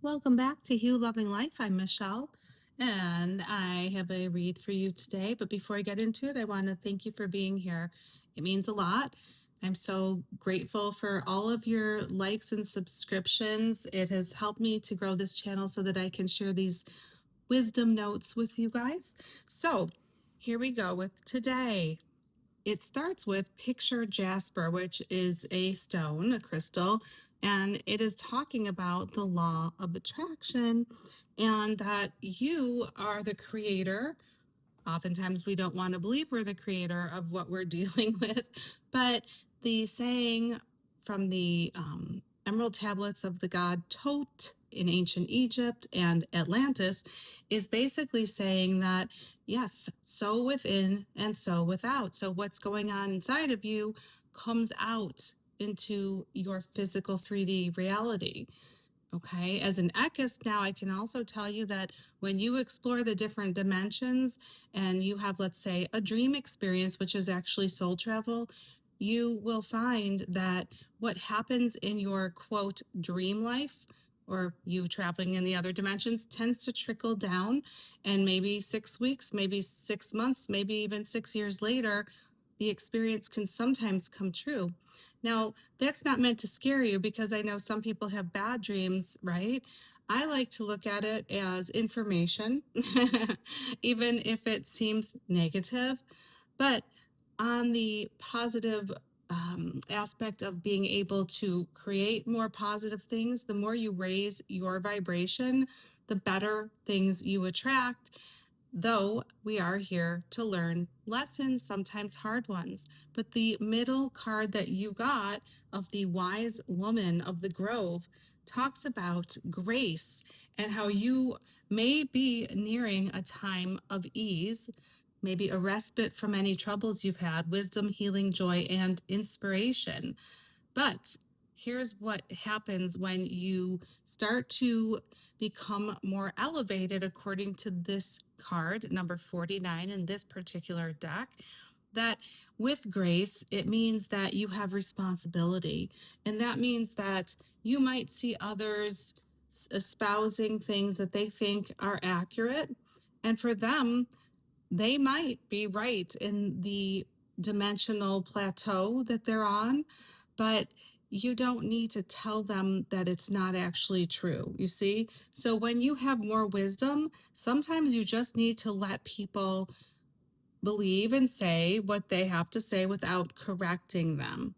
Welcome back to Hugh Loving Life. I'm Michelle, and I have a read for you today. But before I get into it, I want to thank you for being here. It means a lot. I'm so grateful for all of your likes and subscriptions. It has helped me to grow this channel so that I can share these wisdom notes with you guys. So here we go with today. It starts with picture jasper, which is a stone, a crystal, and it is talking about the law of attraction and that you are the creator. Oftentimes we don't want to believe we're the creator of what we're dealing with, but the saying from the emerald tablets of the god Tot in ancient Egypt and Atlantis is basically saying that, yes, so within and so without. So what's going on inside of you comes out into your physical 3D reality. Okay, as an Eckist now, I can also tell you that when you explore the different dimensions and you have, let's say, a dream experience, which is actually soul travel, you will find that what happens in your quote dream life or you traveling in the other dimensions tends to trickle down. And maybe 6 weeks, maybe 6 months, maybe even 6 years later, the experience can sometimes come true. Now, that's not meant to scare you because I know some people have bad dreams, right? I like to look at it as information, even if it seems negative. But on the positive aspect of being able to create more positive things, the more you raise your vibration, the better things you attract. Though we are here to learn lessons, sometimes hard ones. But the middle card that you got of the wise woman of the grove talks about grace and how you may be nearing a time of ease, maybe a respite from any troubles you've had, wisdom, healing, joy, and inspiration. But here's what happens when you start to become more elevated, according to this card, number 49 in this particular deck, that with grace, it means that you have responsibility. And that means that you might see others espousing things that they think are accurate. And for them, they might be right in the dimensional plateau that they're on, but you don't need to tell them that it's not actually true, you see? So when you have more wisdom, sometimes you just need to let people believe and say what they have to say without correcting them.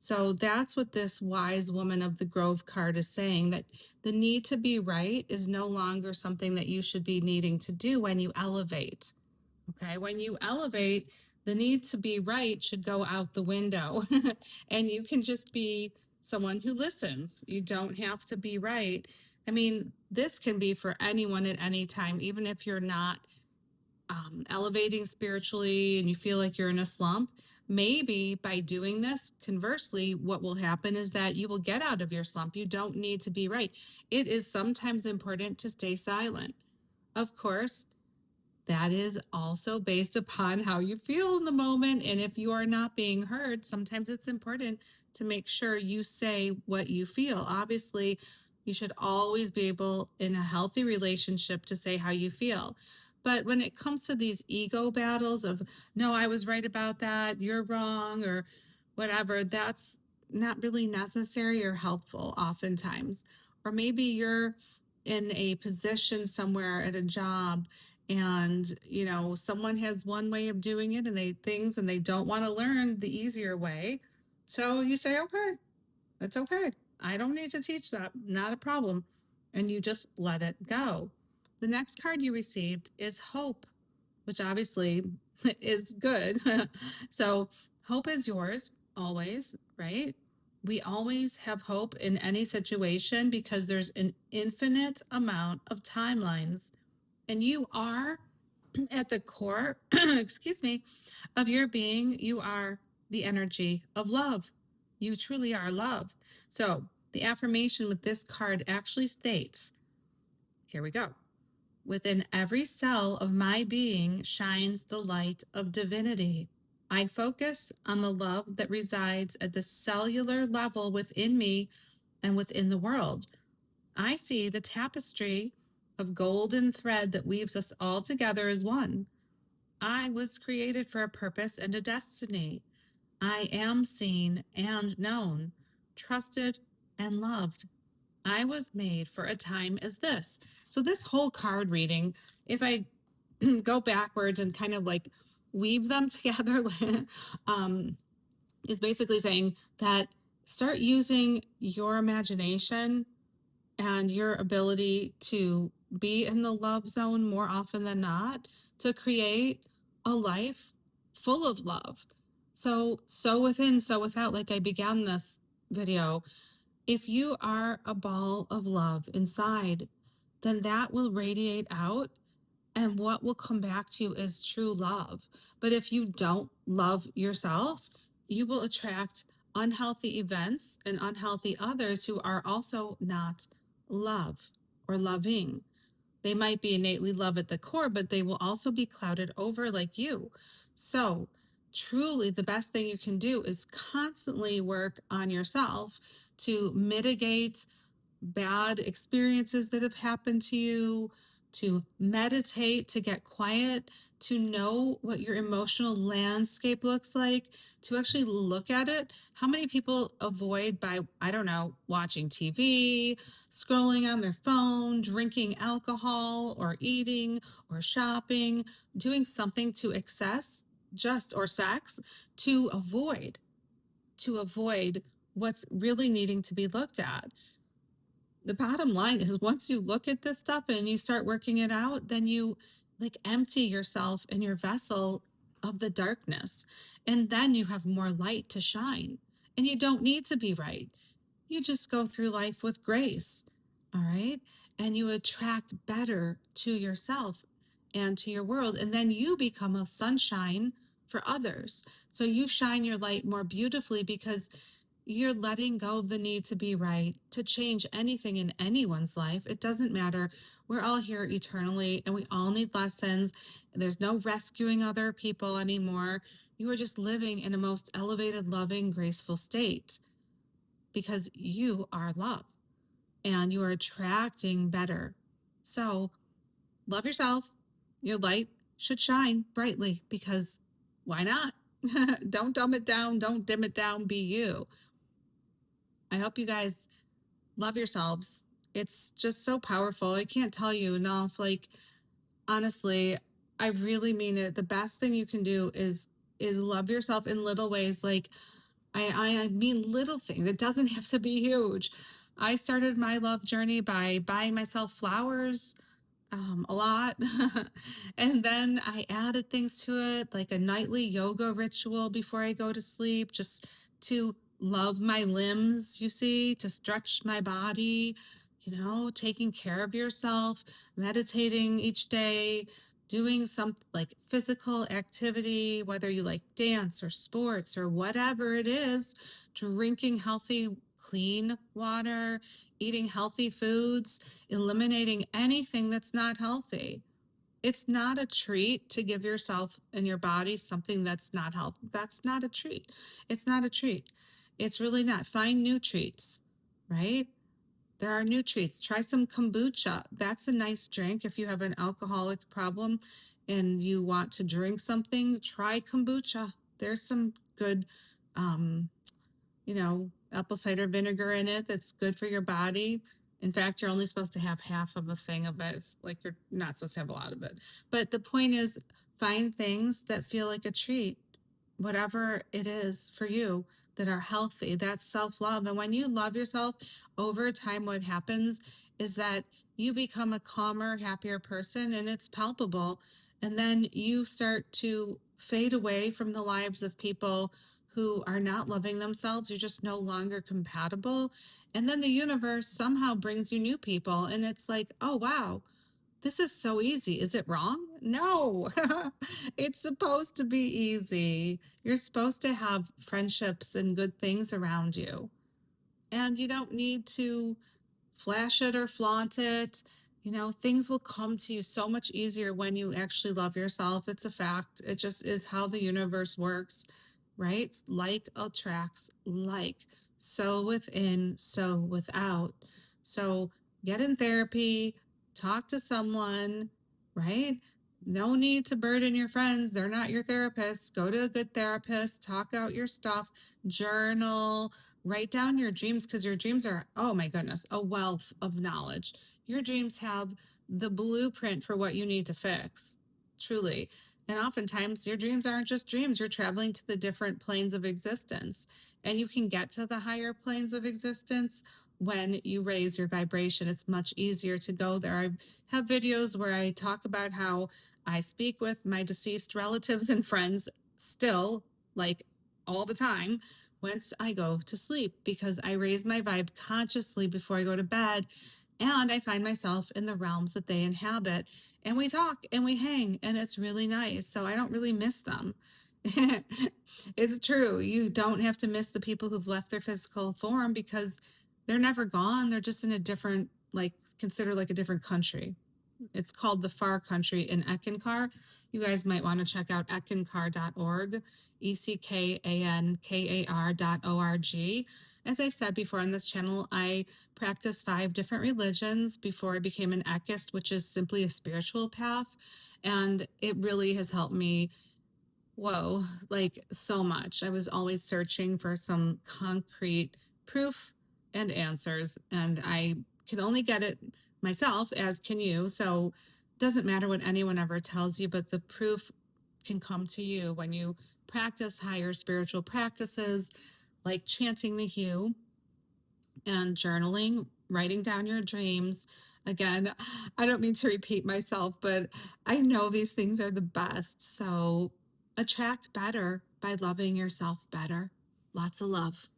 So that's what this wise woman of the grove card is saying, that the need to be right is no longer something that you should be needing to do when you elevate. Okay, when you elevate, the need to be right should go out the window. And you can just be someone who listens. You don't have to be right. I mean, this can be for anyone at any time, even if you're not elevating spiritually and you feel like you're in a slump. Maybe by doing this, conversely, what will happen is that you will get out of your slump. You don't need to be right. It is sometimes important to stay silent. Of course, that is also based upon how you feel in the moment. And if you are not being heard, sometimes it's important to make sure you say what you feel. Obviously, you should always be able, in a healthy relationship, to say how you feel. But when it comes to these ego battles of, no, I was right about that, you're wrong, or whatever, that's not really necessary or helpful oftentimes. Or maybe you're in a position somewhere at a job and someone has one way of doing it and they don't want to learn the easier way, so you say, okay, that's okay, I don't need to teach that, not a problem, and you just let it go. The next card you received is hope, which obviously is good. So hope is yours always, right? We always have hope in any situation because there's an infinite amount of timelines. And you are at the core, excuse me, of your being, you are the energy of love. You truly are love. So the affirmation with this card actually states, here we go. Within every cell of my being shines the light of divinity. I focus on the love that resides at the cellular level within me and within the world. I see the tapestry of golden thread that weaves us all together as one. I was created for a purpose and a destiny. I am seen and known, trusted and loved. I was made for a time as this. So, this whole card reading, if I go backwards and kind of like weave them together, um, is basically saying that start using your imagination and your ability to be in the love zone more often than not to create a life full of love. So within, so without, like I began this video, if you are a ball of love inside, then that will radiate out, and what will come back to you is true love. But if you don't love yourself, you will attract unhealthy events and unhealthy others who are also not love or loving. They might be innately love at the core, but they will also be clouded over like you. So, truly, the best thing you can do is constantly work on yourself to mitigate bad experiences that have happened to you, to meditate, to get quiet, to know what your emotional landscape looks like, to actually look at it. How many people avoid by, I don't know, watching TV, scrolling on their phone, drinking alcohol, or eating, or shopping, doing something to excess, just or sex, to avoid what's really needing to be looked at. The bottom line is once you look at this stuff and you start working it out, then you like empty yourself in your vessel of the darkness. And then you have more light to shine. And you don't need to be right. You just go through life with grace. All right. And you attract better to yourself and to your world. And then you become a sunshine for others. So you shine your light more beautifully because you're letting go of the need to be right, to change anything in anyone's life. It doesn't matter. We're all here eternally and we all need lessons. There's no rescuing other people anymore. You are just living in a most elevated, loving, graceful state because you are love and you are attracting better. So love yourself. Your light should shine brightly because why not? Don't dumb it down. Don't dim it down. Be you. I hope you guys love yourselves. It's just so powerful. I can't tell you enough. Like, honestly, I really mean it. The best thing you can do is love yourself in little ways. Like, I mean little things. It doesn't have to be huge. I started my love journey by buying myself flowers, a lot. And then I added things to it, like a nightly yoga ritual before I go to sleep, just to love my limbs, you see, to stretch my body, taking care of yourself, meditating each day, doing some like physical activity, whether you like dance or sports or whatever it is, drinking healthy, clean water, eating healthy foods, eliminating anything that's not healthy. It's not a treat to give yourself and your body something that's not healthy. That's not a treat. It's not a treat. It's really not. Find new treats, right? There are new treats. Try some kombucha. That's a nice drink. If you have an alcoholic problem and you want to drink something, try kombucha. There's some good um, apple cider vinegar in it that's good for your body. In fact, you're only supposed to have half of a thing of it. It's like you're not supposed to have a lot of it. But the point is, find things that feel like a treat, whatever it is for you, that are healthy. That's self love. And when you love yourself over time, what happens is that you become a calmer, happier person, and it's palpable. And then you start to fade away from the lives of people who are not loving themselves. You're just no longer compatible. And then the universe somehow brings you new people. And it's like, oh, wow, this is so easy. Is it wrong? No, it's supposed to be easy. You're supposed to have friendships and good things around you. And you don't need to flash it or flaunt it. Things will come to you so much easier when you actually love yourself. It's a fact. It just is how the universe works, right? Like attracts like. So within, so without. So get in therapy, talk to someone, right? No need to burden your friends. They're not your therapists. Go to a good therapist, talk out your stuff, journal, write down your dreams, because your dreams are, oh my goodness, a wealth of knowledge. Your dreams have the blueprint for what you need to fix, truly. And oftentimes, your dreams aren't just dreams. You're traveling to the different planes of existence. And you can get to the higher planes of existence when you raise your vibration. It's much easier to go there. I have videos where I talk about how I speak with my deceased relatives and friends still, like all the time, once I go to sleep, because I raise my vibe consciously before I go to bed. And I find myself in the realms that they inhabit. And we talk and we hang, and it's really nice. So I don't really miss them. It's true. You don't have to miss the people who've left their physical form, because they're never gone. They're just in a different, like, consider like a different country. It's called the Far Country in Eckankar. You guys might want to check out eckankar.org, ECKANKAR.org. As I've said before on this channel, I practiced 5 different religions before I became an Eckist, which is simply a spiritual path. And it really has helped me, whoa, like so much. I was always searching for some concrete proof and answers, and I can only get it myself, as can you. So it doesn't matter what anyone ever tells you, but the proof can come to you when you practice higher spiritual practices like chanting the hue and journaling, writing down your dreams. Again, I don't mean to repeat myself, but I know these things are the best. So attract better by loving yourself better. Lots of love.